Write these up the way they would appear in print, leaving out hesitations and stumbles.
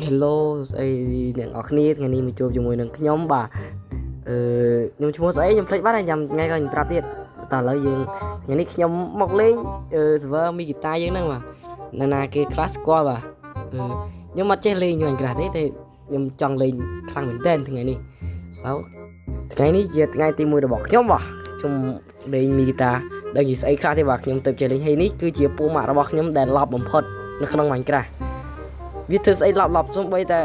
Hello ស្អីអ្នកនរគ្នាថ្ងៃនេះមកជួបជាមួយនឹងខ្ញុំបាទខ្ញុំឈ្មោះស្អីខ្ញុំភ្លេចបាត់ហើយចាំថ្ងៃក្រោយខ្ញុំប្រាប់ទៀតតោះឥឡូវយើងថ្ងៃនេះខ្ញុំមកលេងserver មីហ្គីតាយើងហ្នឹងបាទនៅណាគេខ្លះស្គាល់បាទខ្ញុំអត់ចេះលេងហ្នឹងក្រាស់ទេខ្ញុំចង់លេងខ្លាំងមែនតើថ្ងៃនេះហើយថ្ងៃនេះជាថ្ងៃទី1របស់ខ្ញុំបាទខ្ញុំលេងមីហ្គីតាដឹងជាស្អីខ្លះទេបាទខ្ញុំទៅចេះលេងហើយនេះគឺជាពូម៉ាក់របស់ខ្ញុំដែលឡប់បំផុតនៅក្នុង Minecraft វាធ្វើស្អីឡប់សំបីតែ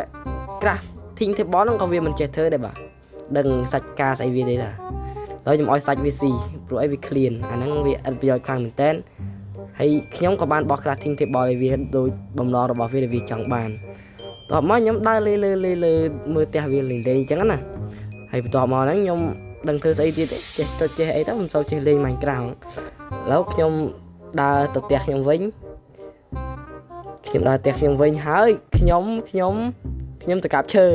ក្រាស់ធីងទេបហ្នឹងក៏វាមិនចេះធ្វើដែរបាទដឹងសាច់ការស្អីវាទេតាហើយខ្ញុំឲ្យសាច់វាស៊ីព្រោះអីវា clean អាហ្នឹងវាឥតប្រយោជន៍ខ្លាំងមែនតើហើយខ្ញុំក៏បានបោះក្រាស់ធីងទេបឲ្យវាដូចបំណងរបស់វាដែលវាចង់បានតោះមកខ្ញុំដើរលើមើលផ្ទះវាលេងអញ្ចឹងណាហើយបន្ទាប់មកហ្នឹងខ្ញុំដឹងធ្វើស្អីទៀតទេចេះអីទៅមិនសូវចេះលេង Minecraft ឥឡូវខ្ញុំដើរទៅផ្ទះខ្ញុំវិញខ្ញុំដើរផ្ទះខ្ញុំវិញហើយខ្ញុំទៅកាប់ឈើឥ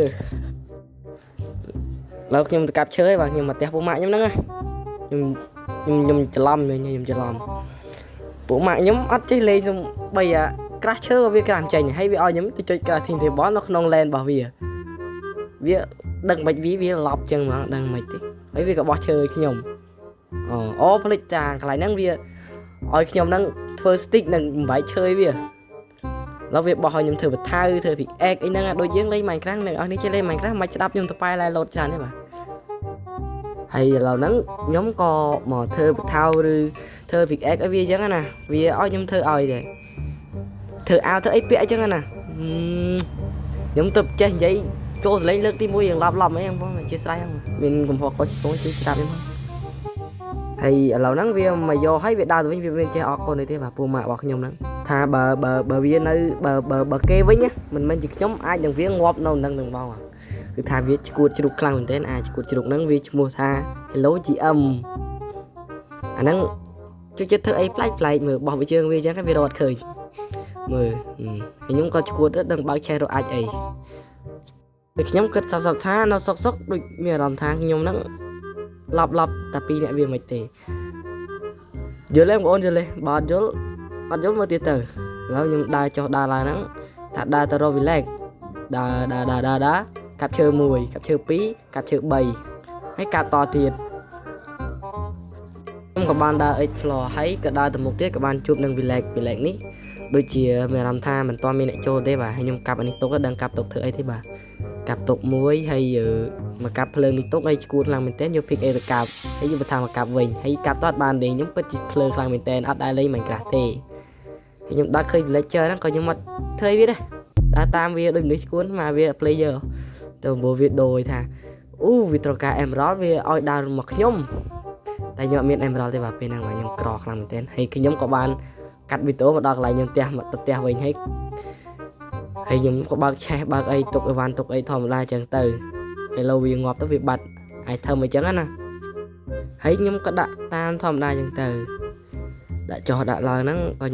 ឡូវខ្ញុំទៅកាប់ឈើហើយបាទខ្ញុំមកផ្ទះពូម៉ាក់ខ្ញុំហ្នឹងខ្ញុំច្រឡំពូម៉ាក់ខ្ញុំអត់ចេះលេងសំបីអាក្រាស់ឈើវាក្រាស់ចេញហើយវាឲ្យខ្ញុំទៅចុចក្រាស់ធីងទេបនៅក្នុង LAN របស់វាដឹងមិនវាឡប់ចឹងហ្មងដឹងមិនទេហើយវាក៏បោះឈើឲ្យខ្ញុំអូផ្លិចតាកន្លែងហ្នឹងវាឲ្យខ្ញុំហ្នឹងធ្វើ stick និងបំបែកឈើវាแล้วវាបោះឲ្យខ្ញុំធ្វើបថៅធ្វើ pickaxe អីហ្នឹងដូចយើងលេង Minecraft អ្នកនរនេះចេះលេង Minecraft មិនស្ដាប់ខ្ញុំទៅប៉ែឡែលោតច្រើនទេបាទហើយឥឡូវហ្នឹងខ្ញុំក៏មកធ្វើបថៅឬធ្វើ pickaxe ឲ្យវាអញ្ចឹងណាវាឲ្យខ្ញុំធ្វើឲ្យដែរធ្វើអាវធ្វើអីពាក់អញ្ចឹងណាខ្ញុំទៅចេះនិយាយចូលសលេងលើកទី1យើងឡប់អីបងអធិស្ឋានហ្នឹងមានកំហុសខុសឆ្គងជួយស្ដាប់ខ្ញុំហើយឥឡូវហ្នឹងវាមកយកឲ្យវាដើរទៅវិញវាមិនចេះអរគុណទេបាទពូម៉ាក់របស់ខ្ញុំហ្នឹងថាបើវានៅបើគេវិញមិនមែនជាខ្ញុំអាចនឹងវាងាប់នៅនឹងបងគឺថាវាឈួតជ្រូកខ្លាំងមែនទែនអាចឈួតជ្រូកហ្នឹងវាឈ្មោះថា Hello GM អាហ្នឹងជួយចិត្តធ្វើអីប្លែកមើលបោះវាជើងវាអញ្ចឹងវារត់ឃើញមើលហើយខ្ញុំក៏ឈួតដឹងបើកឆេះរត់អាចអីតែខ្ញុំគិតសប្តាហ៍ថានៅសុកដូចមានអារម្មណ៍ថាខ្ញុំហ្នឹងឡប់តែពីរអ្នកវាមិនទេយល់ទេបងប្អូនយល់ទេបើអត់យល់មើលទៀតទៅឥឡូវខ្ញុំដើរចុះដើរឡើងហ្នឹងថាដើរទៅរក village ដើរកាប់ឈើ1កាប់ឈើ2កាប់ឈើ3ហើយកាប់តទៀតខ្ញុំក៏បានដើរ explore ហើយក៏ដើរទៅមុខទៀតក៏បានជួបនឹង village នេះដូចជាមានអារម្មណ៍ថាមិនទាន់មានអ្នកចូលទេបាទហើយខ្ញុំកាប់អានេះទុកដឹងកាប់ទុកធ្វើអីទេបាទកាប់ទុកមួយហើយមកកាប់ភ្លើងនេះទុកហើយឈួតខ្លាំងមែនតើយក pick A ទៅកាប់ហើយយកបន្ថែមមកកាប់វិញហើយកាប់តអត់បានទេខ្ញុំពិតជាភ្លើងខ្លាំងមែនតើអត់ដែរលេង Minecraft ទេខ្ញុំដើរឃើញ villager ហ្នឹងក៏ខ្ញុំអត់ធ្វើវាដែរដើរតាមវាដូចមនុស្សឈួនមកវា player ទៅព្រោះវាដូចថាវាត្រូវការ emerald វាឲ្យដើរមកខ្ញុំតែខ្ញុំអត់មាន emerald ទេបាទពេលហ្នឹងខ្ញុំក្រខ្លាំងមែនតើហើយខ្ញុំក៏បានកាត់វីដេអូមកដល់កន្លែងខ្ញុំផ្ទះវិញហើយខ្ញុំក៏បើកឆេះបើកអីទុកអីវ៉ាន់ទុកអីធម្មតាអញ្ចឹងទៅហើយឡូវវាងាប់ទៅវាបាត់អាចធ្វើអញ្ចឹងណាហើយខ្ញុំក៏ដាក់តាមធម្មតាអញ្ចឹងទៅដាក់ចុះដាក់ឡើងហ្នឹងក៏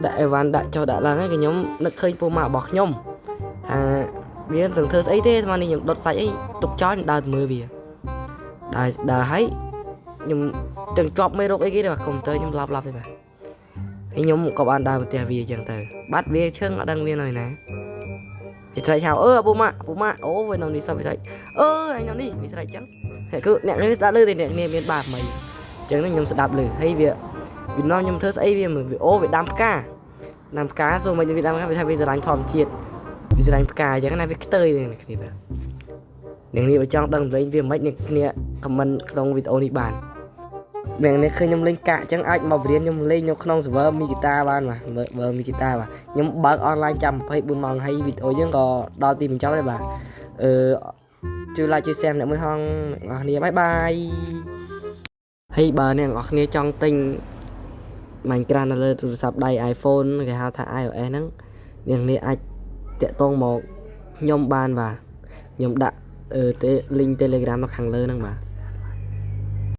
ដាក់អីវ៉ាន់ដាក់ចុះដាក់ឡើងហើយខ្ញុំនឹកឃើញពូម៉ាក់របស់ខ្ញុំថាវាមិនធ្វើស្អីទេស្មាននេះខ្ញុំដុតសាច់អីទុកចោលដើរទៅមើលវាដើរហើយខ្ញុំទាំងជាប់មេរោគអីគេទេបាទកុំព្យូទ័រខ្ញុំឡប់ទេបាទហើយខ្ញុំក៏បានដើរមកផ្ទះវាអញ្ចឹងទៅបាត់វាឈឹងអត់ដឹងវានៅណាវាស្រែកហៅពូម៉ាក់អូវានៅនេះសោះវាស្រែកអញនៅនេះវាស្រែកអញ្ចឹងហើយគឺអ្នកនេះស្ដាប់ឮទេអ្នកនេះមានបាបមិនអញ្ចឹងខ្ញុំស្ដាប់ឮហើយវានាំខ្ញុំធ្វើស្អីវាមើលវាដាំផ្កាសូមឲ្យវាដាំផ្កាវាថាវាស្រឡាញ់ធម្មជាតិវាស្រឡាញ់ផ្កាអញ្ចឹងណាវាខ្ទើយនេះគ្នាបាទអ្នកនេះបើចង់ដឹងលេងវាមិននេះគ្នាខមមិនក្នុងវីដេអូនេះបានអ្នកនេះឃើញខ្ញុំលេងកាក់អញ្ចឹងអាចមកបរៀនខ្ញុំលេងនៅក្នុង server មីហ្គីតាបានបាទserver មីហ្គីតាបាទខ្ញុំបើក online ចាំ24ម៉ោងហើយវីដេអូយើងក៏ដល់ទីបញ្ចប់ហើយបាទជួយ like ជួយ share អ្នកមួយហងអ្នកនរគ្នាបាយបាយហើយបើអ្នកនរគ្នាចង់ទិញ Minecraft នៅលើទូរស័ព្ទដៃ iPhone គេហៅថា iOS ហ្នឹងអ្នកនេះអាចតាក់ទងមកខ្ញុំបានបាទខ្ញុំដាក់link Telegram នៅខាងលើហ្នឹងបាទ